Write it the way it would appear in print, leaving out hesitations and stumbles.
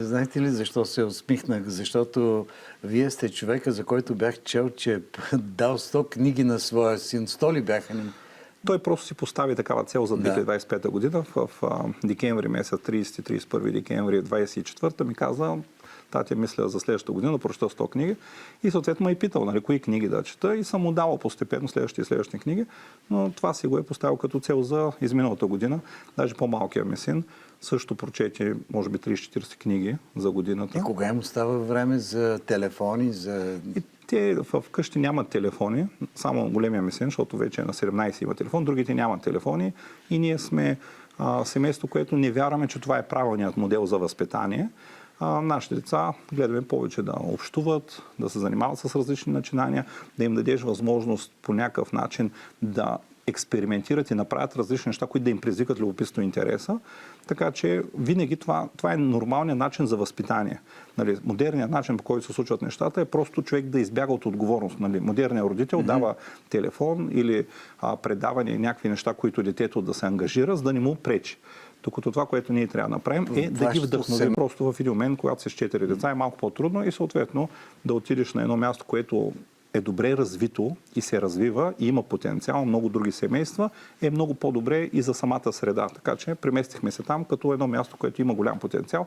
Знаете ли защо се усмихнах? Защото вие сте човека, за който бях чел, че е дал 100 книги на своя син. 100 ли бяха? Той просто си постави такава цел за 2025 година. В декември месец, 30-31 декември 24 ми каза, татя, мисля за следващата година да прочета 100 книги. И съответно ме е питал, нали, кои книги да чета, и съм му давал постепенно следващи книги, но това си го е поставил като цел за изминалата година. Даже по-малкият ми син също прочете, може би 30-40 книги за годината. И кога им остава време за телефони, И те вкъщи нямат телефони, само големия ми син, защото вече е на 17 има телефон, другите нямат телефони и ние сме семейство, което не вярваме, че това е правилният модел за възпитание. Нашите деца гледаме повече да общуват, да се занимават с различни начинания, да им дадеш възможност по някакъв начин да експериментират и направят различни неща, които да им предизвикат любопитство и интереса. Така че винаги това е нормалният начин за възпитание. Нали, модерният начин, по който се случват нещата, е просто човек да избяга от отговорност. Нали, модерният родител дава телефон или предаване някакви неща, които детето да се ангажира, за да не му пречи. Докато това, което ние трябва да направим, е да ги вдъхновим. Просто в един момент, когато си с 4 деца, е малко по-трудно и съответно да отидеш на едно място, което е добре развито и се развива и има потенциал, много други семейства, е много по-добре и за самата среда. Така че преместихме се там като едно място, което има голям потенциал.